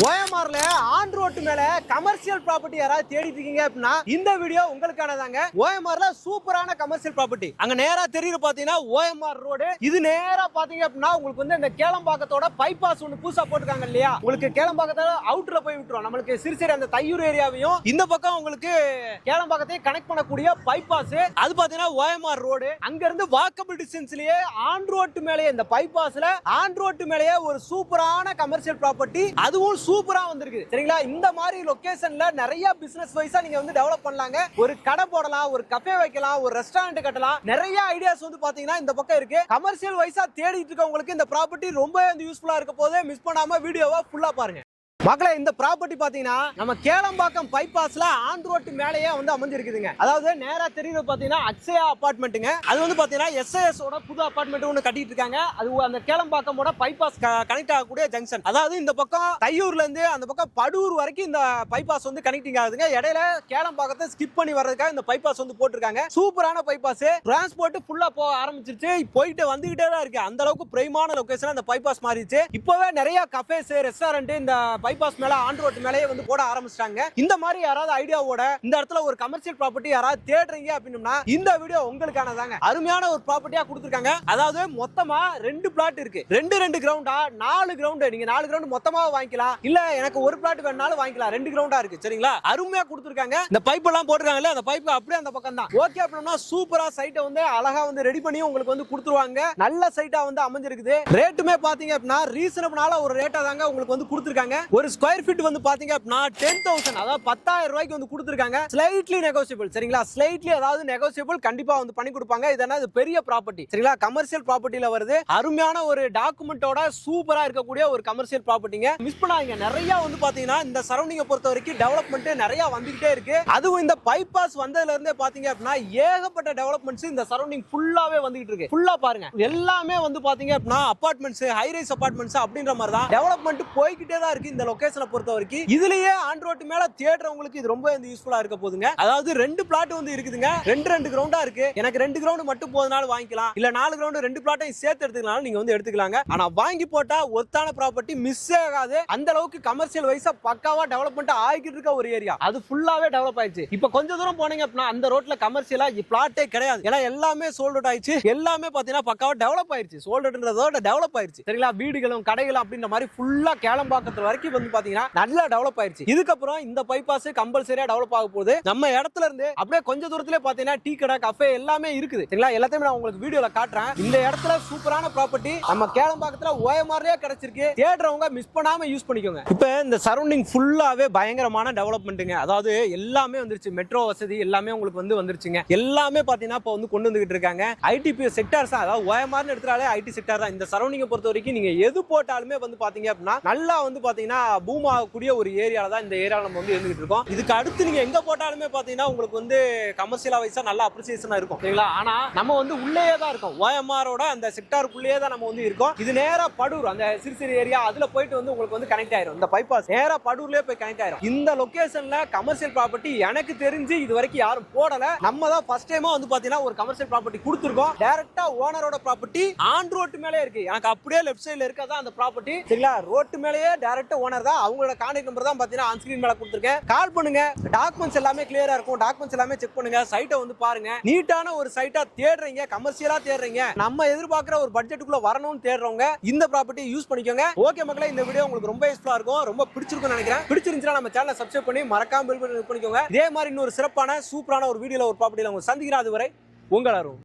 ஓஎம்ஆர்ல on road மேல commercial property யாராவது தேடிட்டு இருக்கீங்க அப்படின்னா இந்த வீடியோ உங்களுக்கானதாங்க. ஓஎம்ஆர்ல சூப்பரான கமர்ஷியல் ப்ராப்பர்ட்டி அங்க நேரா தெரியுது பாத்தீங்கன்னா ஓஎம்ஆர் ரோடு. இது நேரா பாத்தீங்க அப்படின்னா உங்களுக்கு வந்து இந்த கேளம்பாக்கத்தோட பைபாஸ் ஒன்று புதுசா போட்டுருக்காங்க இல்லையா, உங்களுக்கு கேளம்பாக்கத்தோட அவுட்டர்ல போய் விட்டுரும். நம்மளுக்கு சிறுசேரி அந்த தையூர் ஏரியாவையும் இந்த பக்கம் உங்களுக்கு கேளம்பாக்கத்தையும் கனெக்ட் பண்ணக்கூடிய பைபாஸ் அது பாத்தீங்கன்னா ஓஎம்ஆர் ரோடு. அங்க இருந்து வாக்கபிள் டிஸ்டன்ஸ்லயே ஆன் ரோட் மேலேயே இந்த பைபாஸ்ல ஆன் ரோட் மேலேயே ஒரு சூப்பரான கமர்ஷியல் ப்ராப்பர்ட்டி, அதுவும் சூப்பரா வந்திருக்கு சரிங்களா. இந்த மாதிரி லொகேஷன்ல நிறைய பிசினஸ் வைஸா நீங்க வந்து டெவலப் பண்ணலாங்க. ஒரு கடை போடலாம், ஒரு கஃபே வைக்கலாம், ஒரு ரெஸ்டாரண்ட் கட்டலாம். நிறைய ஐடியாஸ் வந்து பாத்தீங்கன்னா இந்த பக்கம் இருக்கு. கமர்ஷியல் வைஸா தேடிட்டு இருக்கவங்களுக்கு இந்த ப்ராப்பர்ட்டி ரொம்ப யூஸ்ஃபுல்லா இருக்க போது மிஸ் பண்ணாம வீடியோவை ஃபுல்லா பாருங்க. மக்களே, இந்த ப்ராப்பர்ட்டி பாத்தீங்கன்னா நம்ம கேளம்பாக்கம் பைபாஸ்ல ஆன் ரோட் மேலேயே வந்து அமைஞ்சிருக்குதுங்க. அதாவது நேரா தெரியுது பாத்தீங்கன்னா அக்ஷயா அபார்ட்மெண்ட்டுங்க. அது வந்து பாத்தீங்கன்னா எஸ்ஐஎஸ் ஓட புது அபார்ட்மெண்ட் ஒன்று கட்டிட்டு இருக்காங்க. அது அந்த கேளம்பாக்கமோட பைபாஸ் கனெக்ட் ஆகக்கூடிய ஜங்ஷன். அதாவது இந்த பக்கம் தையூர்ல இருந்து அந்த பக்கம் படூர் வரைக்கும் இந்த பைபாஸ் வந்து கனெக்டிங் ஆகுதுங்க. இடையில கேளம்பாக்கத்தை ஸ்கிப் பண்ணி வர்றதுக்காக இந்த பைபாஸ் வந்து போட்டிருக்காங்க. சூப்பரான பைபாஸ், டிரான்ஸ்போர்ட் ஃபுல்லா போக ஆரம்பிச்சிருச்சு. போயிட்டு வந்துகிட்டே தான் இருக்கு. அந்த அளவுக்கு பிரைமான லொகேஷன் அந்த பைபாஸ் மாறிடுச்சு. இப்பவே நிறைய கஃபேஸ் ரெஸ்டாரண்ட் இந்த பைபாஸ் மேல ஆன் ரோட் மேலேயே வந்து போட ஆரம்பிச்சிட்டாங்க. இந்த மாதிரி யாராவது ஐடியாவோட இந்த இடத்துல ஒரு கமர்ஷியல் ப்ராப்பர்ட்டி யாராவது தேடுறீங்க அப்படின்னா இந்த வீடியோ உங்களுக்கானதாங்க. அருமையான ஒரு ப்ராப்பர்ட்டியா கொடுத்திருக்காங்க. அதாவது மொத்தமா 2 பிளாட் இருக்கு. 2 கிரவுண்டா 4 கிரவுண்ட். நீங்க 4 கிரவுண்ட் மொத்தமா வாங்கிக்கலாம், இல்ல எனக்கு ஒரு பிளாட் வேணாலும் வாங்கிக்கலாம். 2 கிரவுண்டா இருக்கு சரிங்களா. அருமையா கொடுத்திருக்காங்க. இந்த பைப் எல்லாம் போட்டுருக்காங்கல்ல, அந்த பைப் அப்படியே அந்த பக்கம் தான். ஓகே அப்படின்னா சூப்பரா சைட்டை வந்து அழகா வந்து ரெடி பண்ணி உங்களுக்கு வந்து கொடுத்துருவாங்க. நல்ல சைட்டா வந்து அமைஞ்சிருக்குது. ரேட்டுமே பாத்தீங்க அப்படின்னா ரீசனபிளான ஒரு ரேட்டா தாங்க உங்களுக்கு வந்து கொடுத்திருக்காங்க. ஒரு ஸ்கொயர் ஃபீட் வந்து பாத்தீங்க அப்படின்னா 10,000, அதாவது 10,000 ரூபாய்க்கு வந்து கொடுத்திருக்காங்க. ஸ்லைட்லி நெகோசியபிள் சரிங்களா. ஸ்லைட்லி அதாவது நெகோசியபிள் கண்டிப்பா வந்து பண்ணி கொடுப்பாங்க. இதனா இது பெரிய ப்ராப்பர்ட்டி சரிங்களா. கமர்ஷியல் ப்ராப்பர்ட்டில வருது. அருமையான ஒரு டாக்குமெண்டோட சூப்பரா இருக்கக்கூடிய ஒரு கமர்ஷியல் ப்ராப்பர்ட்டிங்க. மிஸ் பண்ணாதீங்க. நிறைய வந்து பாத்தீங்கன்னா இந்த சரௌண்டிங்கை பொறுத்த வரைக்கும் டெவலப்மெண்ட் நிறைய வந்துகிட்டே இருக்கு. அதுவும் இந்த பைபாஸ் வந்ததுல இருந்தே பாத்தீங்க அப்படின்னா ஏகப்பட்ட டெவலப்மெண்ட்ஸ் இந்த சரௌண்டிங் ஃபுல்லாவே வந்துகிட்டு இருக்கு. ஃபுல்லா பாருங்க, எல்லாமே வந்து பாத்தீங்க அப்படின்னா அபார்ட்மெண்ட்ஸ், ஹை ரைஸ் அபார்ட்மெண்ட்ஸ் அப்படின்ற மாதிரி தான் டெவலப்மெண்ட் போய்கிட்டே தான் இருக்கு இந்த லொகேஷனை பொறுத்த வரைக்கும். இதுலயே ஆன் ரோட் மேல தேடுறவங்களுக்கு இது ரொம்ப யூஸ்ஃபுல்லா இருக்க போதுங்க. அதாவது 2 பிளாட் வந்து இருக்குதுங்க. 2 கிரவுண்டா இருக்கு. எனக்கு 2 கிரவுண்ட் மட்டும் போதனால வாங்கிக்கலாம், இல்ல 4 கிரவுண்ட் 2 பிளாட்டையும் சேர்த்து எடுத்துக்கலாம், நீங்க வந்து எடுத்துக்கலாங்க. ஆனா வாங்கி போட்டா ஒத்தான ப்ராப்பர்ட்டி மிஸ் ஆகாது. அந்த அளவுக்கு கமர்ஷியல் வைஸா பக்காவா டெவலப்மெண்ட் ஆகிட்டு இருக்க ஒரு ஏரியா. அது ஃபுல்லாவே டெவலப் ஆயிடுச்சு. இப்ப கொஞ்ச தூரம் போனீங்க அப்படின்னா அந்த ரோட்ல கமர்ஷியலா பிளாட்டே கிடையாது. ஏன்னா எல்லாமே சோல்ட் அவுட் ஆயிடுச்சு. எல்லாமே பாத்தீங்கன்னா பக்காவா டெவலப் ஆயிடுச்சு. சோல்ட் அவுட்ன்றதோட டெவலப் ஆயிடுச்சு சரிங்களா. வீடுகளும் கடைகளும் அப்படின்ற மாதிரி ஃபுல்லா கேளம்பாக்கத்து வரைக்கும் வந்து பாத்தீங்கன்னா நல்லா டெவலப் ஆயிடுச்சு. இதுக்கப்புறம் இந்த பைபாஸ் கம்பல்சரியா டெவலப் ஆக போகுது. நம்ம இடத்துல இருந்து அப்படியே கொஞ்ச தூரத்திலே பாத்தீங்கன்னா டீ கடை, கஃபே எல்லாமே இருக்குது சரிங்களா. எல்லாத்தையும் நான் உங்களுக்கு வீடியோல காட்டுறேன். இந்த இடத்துல சூப்பரான ப்ராப்பர்ட்டி நம்ம கேளம்பாக்கத்துல ஓஎம்ஆர்லயே கிடைச்சிருக்கு. தேடுறவங்க மிஸ் பண்ணாம யூஸ் பண்ணிக்கோங்க. இப்போ இந்த சரௌண்டிங் ஃபுல்லாவே பயங்கரமான டெவலப்மெண்ட்டுங்க. அதாவது எல்லாமே வந்துருச்சு. மெட்ரோ வசதி எல்லாமே உங்களுக்கு வந்து வந்துருச்சுங்க. எல்லாமே பாத்தீங்கன்னா இப்போ வந்து கொண்டு வந்துகிட்டு இருக்காங்க. ஐடிபி செக்டார்ஸ் தான், அதாவது ஓஎம்ஆர்னு எடுத்தாலே ஐடி செக்டார் தான். இந்த சரௌண்டிங்கை பொறுத்த வரைக்கும் நீங்க எது போட்டாலுமே வந்து பாத்தீங்க அப்படின்னா நல்லா வந்து பாத்தீங்கன்னா பூம் ஆகக்கூடிய ஒரு ஏரியால தான் இந்த ஏரியால நம்ம வந்து இருந்துகிட்டு இருக்கோம். இதுக்கு அடுத்து நீங்க எங்க போட்டாலுமே பாத்தீங்கன்னா உங்களுக்கு வந்து கமர்ஷியலா வைஸா நல்ல அப்ரிசியேஷனா இருக்கும் சரிங்களா. ஆனா நம்ம வந்து உள்ளேயே தான் இருக்கோம். ஓஎம்ஆரோட அந்த செக்டாருக்குள்ளேயே தான் நம்ம வந்து இருக்கோம். இது நேரா படூர் அந்த சிறுசிறு ஏரியா, அதுல போயிட்டு வந்து உங்களுக்கு வந்து கனெக்ட் ஆயிரும். இந்த பைபாஸ் நேரா படூர்லயே போய் கனெக்ட் ஆயிரும். இந்த லொகேஷன்ல கமர்ஷியல் ப்ராப்பர்ட்டி எனக்கு தெரிஞ்சு இது வரைக்கும் யாரும் போடல. நம்ம தான் ஃபர்ஸ்ட் டைமா வந்து பாத்தீங்கன்னா ஒரு கமர்ஷியல் ப்ராப்பர்ட்டி கொடுத்துருக்கோம். டைரக்டா ஓனரோட ப்ராப்பர்ட்டி ஆன் ரோட் மேலே இருக்கு. எனக்கு அப்படியே லெஃப்ட் சைடுல இருக்கதா அந்த ப்ராப்பர்ட்டி சரிங்களா. ரோட் மேலேயே டைரக்டா ஓனர் தான். அவங்களோட கான்டாக்ட் நம்பர் தான் பாத்தீங்கன்னா ஆன் ஸ்கிரீன் மேல கொடுத்திருக்கேன். கால் பண்ணுங்க. டாக்குமெண்ட்ஸ் எல்லாமே கிளியரா இருக்கும். டாக்குமெண்ட்ஸ் எல்லாமே செக் பண்ணுங்க. சைட்டை வந்து பாருங்க. நீட்டான ஒரு சைட்டா தேடுறீங்க, கமர்ஷியலா தேடுறீங்க, நம்ம எதிர்பார்க்கிற ஒரு பட்ஜெட்டுக்குள்ள வரணும்னு தேடுறவங்க இந்த ப்ராப்பர்ட்டி யூஸ் பண்ணிக்கோங்க. ஓகே மக்களே, இந்த வீடியோ உங்களுக்கு ரொம்ப யூஸ்ஃபுல்லா இருக்கும், ரொம்ப பிடிச்சிருக்கும்னு நினைக்கிறேன். பிடிச்சிருந்துச்சுன்னா நம்ம சேனலை சப்ஸ்கிரைப் பண்ணி மறக்காம பெல் பட்டன் கிளிக் பண்ணிக்கோங்க. இதே மாதிரி இன்னொரு சிறப்பான சூப்பரான ஒரு வீடியோல ஒரு ப்ராப்பர்ட்டில உங்களை சந்திக்கிறேன். அதுவரை உங்கள் அருண்.